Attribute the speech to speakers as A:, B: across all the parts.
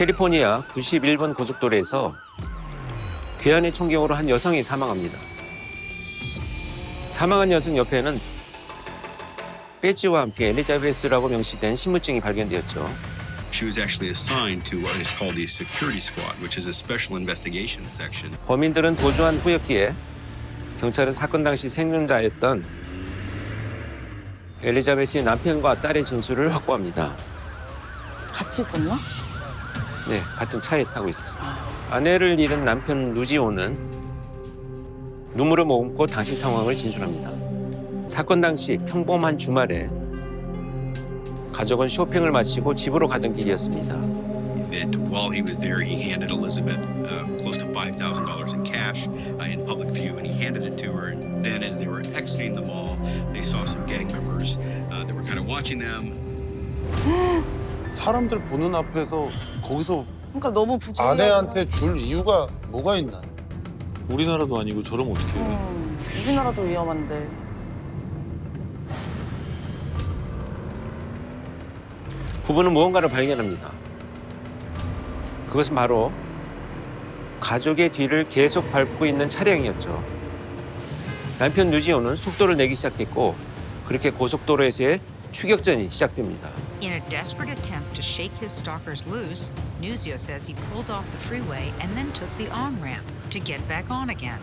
A: 캘리포니아 91번 고속도로에서 괴한의 총격으로 한 여성이 사망합니다. 사망한 여성 옆에는 배지와 함께 엘리자베스라고 명시된 신분증이 발견되었죠.
B: She was actually assigned to what is called the Security Squad, which is a special investigation section.
A: 범인들은 도주한 후였기에 경찰은 사건 당시 생존자였던 엘리자베스의 남편과 딸의 진술을 확보합니다.
C: 같이 있었나?
A: 네, 같은 차에 타고 있었습니다. 아내를 잃은 남편 루지오는 눈물을 머금고 당시 상황을 진술합니다. 사건 당시 평범한 주말에 가족은 쇼핑을 마치고 집으로 가던 길이었습니다.
B: That while he was there, he handed Elizabeth close to $5,000 in cash in public view, and he handed it to her. And then, as they were exiting the mall, they saw some gang members that were kind of watching them.
D: 사람들 보는 앞에서 거기서
C: 그러니까 너무 부지런해.
D: 아내한테 줄 이유가 뭐가 있나?
E: 우리나라도 아니고 저러면 어떡해.
C: 우리나라도 위험한데.
A: 부부는 무언가를 발견합니다. 그것은 바로 가족의 뒤를 계속 밟고 있는 차량이었죠. 남편 루지오는 속도를 내기 시작했고 그렇게 고속도로에서의 추격전이 시작됩니다.
F: In a desperate attempt to shake his stalkers loose, Nuzio says he pulled off the freeway and then took the on-ramp to get back on again.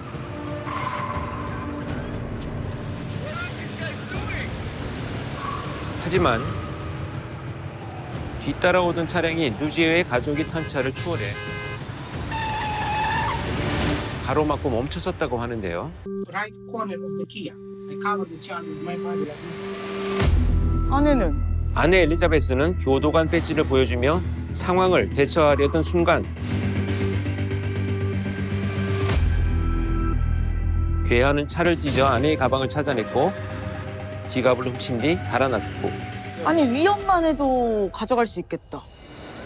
A: 하지만 뒤따라오던 차량이 누지오의 가족이 탄 차를 추월해 가로막고 멈춰섰다고 하는데요.
G: right corner of the Kia. I covered the child with my body.
C: 아내는
A: 아내 엘리자베스는 교도관 배지를 보여주며 상황을 대처하려던 순간 괴한은 차를 뒤져 아내의 가방을 찾아냈고 지갑을 훔친 뒤 달아났었고
C: 아니 위험만 해도 가져갈 수 있겠다.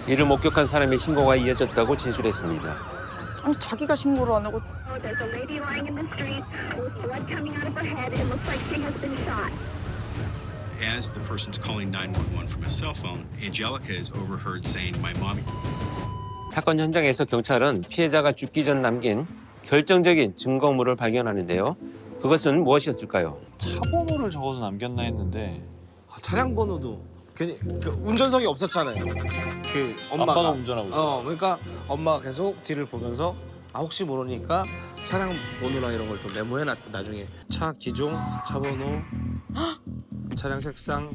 A: 이를 목격한 사람의 신고가 이어졌다고 진술했습니다.
C: 아니 자기가 신고를 안 하고
H: There's a lady lying in the street with blood coming out of her head. It looks like she has been shot.
B: As the person's calling 911 from his cell phone, Angelica is overheard saying, "My mommy."
A: 사건 현장에서 경찰은 피해자가 죽기 전 남긴 결정적인 증거물을 발견하는데요. 그것은 무엇이었을까요?
E: 차 번호를 적어서 남겼나 했는데
I: 차량 번호도 괜히 운전석이 없었잖아요. 그 엄마가
E: 아빠가 운전하고 있었죠.
I: 그러니까 엄마가 계속 뒤를 보면서 혹시 모르니까 차량 번호랑 이런 걸 좀 메모해놨다. 나중에 차 기종, 차 번호, 차량 색상.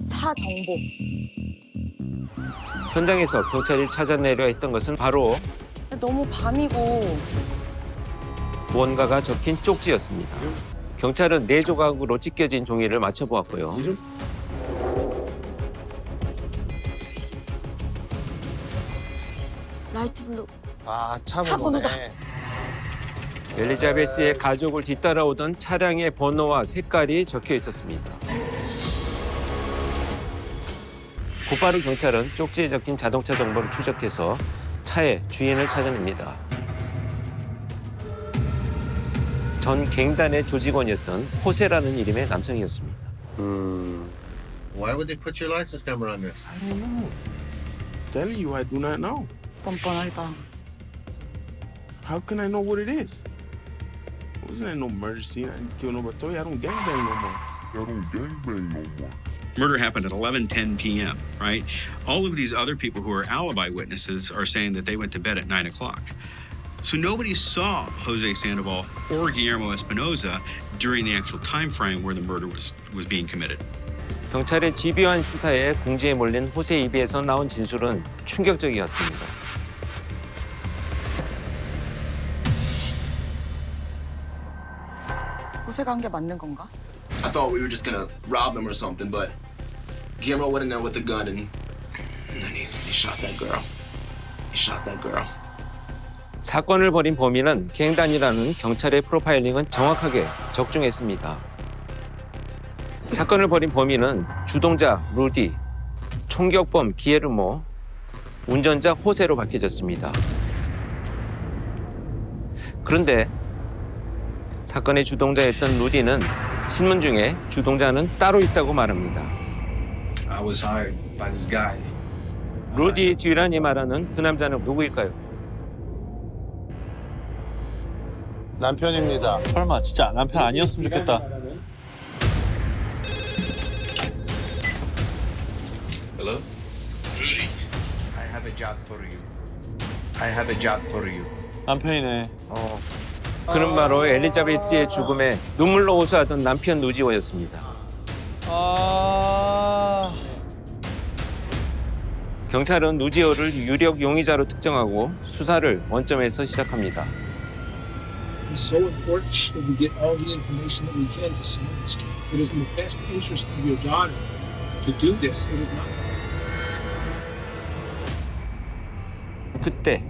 C: 차 정보.
A: 현장에서 경찰이 찾아내려 했던 것은 바로
C: 너무 밤이고
A: 무언가가 적힌 쪽지였습니다. 경찰은 4조각으로 찢겨진 종이를 맞춰보았고요.
C: 라이트 블루.
I: 차
C: 차
I: 번호네.
C: 번호다.
A: 엘리자베스의 가족을 뒤따라오던 차량의 번호와 색깔이 적혀 있었습니다. 곧바로 경찰은 쪽지에 적힌 자동차 정보를 추적해서 차의 주인을 찾아냅니다. 전 갱단의 조직원이었던 호세라는 이름의 남성이었습니다.
J: Why would they put your license number on this?
G: I don't know. Telling you, I do not know.
C: 뻔뻔하다.
G: How can I know what it is? It wasn't no murder scene. I didn't kill nobody. I told you I don't gangbang no more. I don't gangbang no more.
B: Murder happened at 11:10 p.m., right? All of these other people who are alibi witnesses are saying that they went to bed at 9 o'clock. So nobody saw Jose Sandoval or Guillermo Espinoza during the actual time frame where the murder was being committed.
A: 경찰의 집요한 수사에 궁지에 몰린 호세 입에서 나온 진술은 충격적이었습니다.
C: 호세가 한 게 맞는 건가?
K: I thought we were just gonna rob them or something, but Guillermo went in there with the gun and then he shot that girl. He shot that girl.
A: 사건을 벌인 범인은 갱단이라는 경찰의 프로파일링은 정확하게 적중했습니다. 사건을 벌인 범인은 주동자 루디, 총격범 기에르모, 운전자 호세로 밝혀졌습니다. 그런데 사건의 주동자였던 루디는 신문 중에 주동자는 따로 있다고 말합니다.
K: I was hired by this guy.
A: 루디 듀란이 말하는 그 남자는 누구일까요?
D: 남편입니다.
E: 설마 진짜 남편 아니었으면 좋겠다.
K: Hello? Rudy.
I: I have a job for you. I have a job for you.
E: 남편이네.
A: 그는 바로 엘리자베스의 죽음에 눈물로 호소하던 남편 누지오였습니다.
E: 아.
A: 경찰은 누지오를 유력 용의자로 특정하고 수사를 원점에서 시작합니다.
L: It's so important that we get all the information that we can to solve this case. It is in the best interest of your daughter to do this. It is not.
A: 그때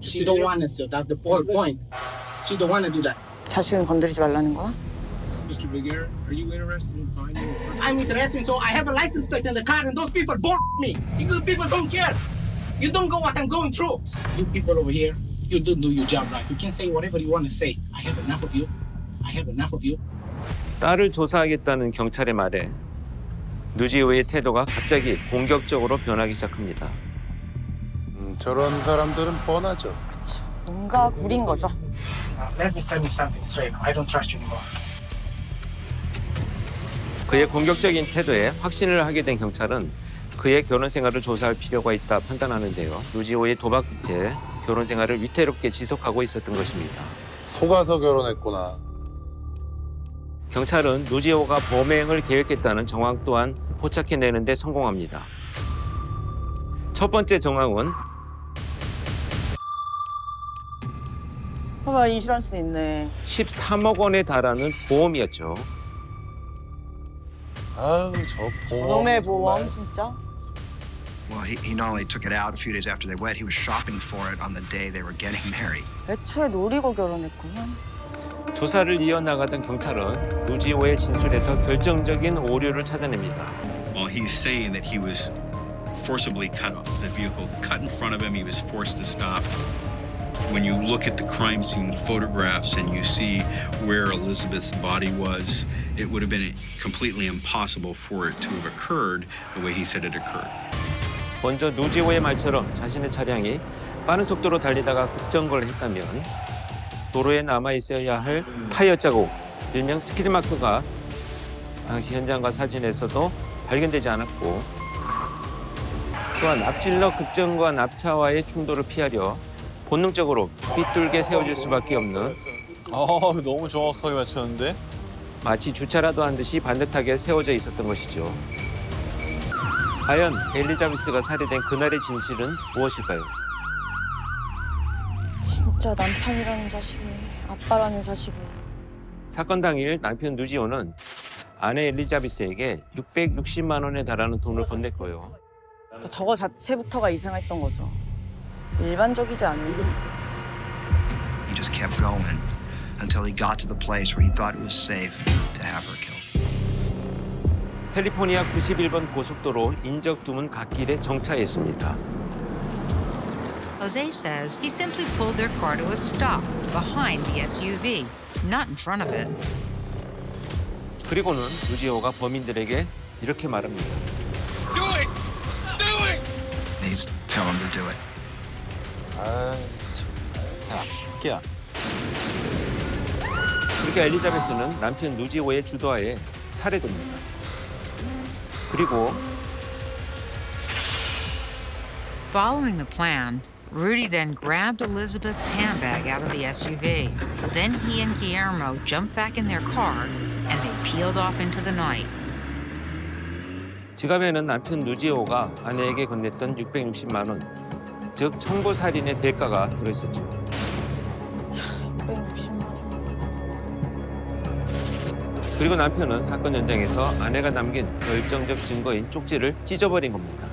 L: She don't want us to. That's the whole point. She don't want to do that.
C: 자식은 건드리지 말라는 거야?
L: Mr. Beguer, are you interested in finding? I'm interested, so I have a license plate in the car, and those people bore me. You good people don't care. You don't know what I'm going through. You people over here, you don't do your job right. You can say whatever you want to say. I have enough of you. I have enough of you.
A: 딸을 조사하겠다는 경찰의 말에 누지오의 태도가 갑자기 공격적으로 변하기 시작합니다.
D: 저런 사람들은 뻔하죠.
C: 그쵸. 뭔가 구린 거죠.
L: Let me tell you something straight. I don't trust you anymore.
A: 그의 공격적인 태도에 확신을 하게 된 경찰은 그의 결혼 생활을 조사할 필요가 있다 판단하는데요. 누지오의 도박 끝에 결혼 생활을 위태롭게 지속하고 있었던 것입니다.
D: 속아서 결혼했구나.
A: 경찰은 누지오가 범행을 계획했다는 정황 또한 포착해내는 데 성공합니다. 첫 번째 정황은
C: 봐봐, 인슈런스 있네.
A: 13억 원에 달하는 보험이었죠.
D: 아유, 저 보험.
C: 저놈의 보험 진짜?
J: Well, he not only took it out a few days after they wed, he was shopping for it on the day they were getting married.
C: 애초에 노리고 결혼했구나.
A: 조사를 이어나가던 경찰은 누지오의 진술에서 결정적인 오류를 찾아냅니다.
B: Well, he's saying that he was forcibly cut off. The vehicle cut in front of him. He was forced to stop. When you look at the crime scene photographs and you see where Elizabeth's body was, it would have been completely impossible for it to have occurred the way he said it occurred.
A: 먼저 누지오의 말처럼 자신의 차량이 빠른 속도로 달리다가 급정거를 했다면 도로에 남아있어야 할 타이어 자국, 일명 스킬마크가 당시 현장과 사진에서도 발견되지 않았고 또한 앞질러 급정거한 앞차와의 충돌을 피하려 본능적으로 빗뚤게 세워질 수밖에 없는
E: 너무 정확하게 맞췄는데?
A: 마치 주차라도 한 듯이 반듯하게 세워져 있었던 것이죠. 과연 엘리자베스가 살해된 그날의 진실은 무엇일까요?
C: 진짜 남편이라는 자식이, 아빠라는 자식이.
A: 사건 당일 남편 누지오는 아내 엘리자베스에게 660만 원에 달하는 돈을 건넸고요.
C: 그러니까 저거 자체부터가 이상했던 거죠. 일반적이지 않은.
J: He just kept going until he got to the place where he thought it was safe to have her killed.
A: 캘리포니아 91번 고속도로 인적 드문 갓길에 정차했습니다.
F: Jose says he simply pulled their car to a stop behind the SUV, not in front of it.
A: 그리고는 누지오가 범인들에게 이렇게 말합니다.
J: He's telling him to do it.
D: 아,
E: 야, 끼야.
A: 그렇게 엘리자베스는 남편 누지오의 주도하에 살해됩니다. 그리고
F: Following the plan, Rudy then grabbed Elizabeth's handbag out of the SUV. Then he and Guillermo jumped back in their car and they peeled off into the night.
A: 지갑에는 남편 누지오가 아내에게 건넸던 660만 원, 즉 청부 살인의 대가가 들어있었죠.
C: 660만 원.
A: 그리고 남편은 사건 현장에서 아내가 남긴 결정적 증거인 쪽지를 찢어버린 겁니다.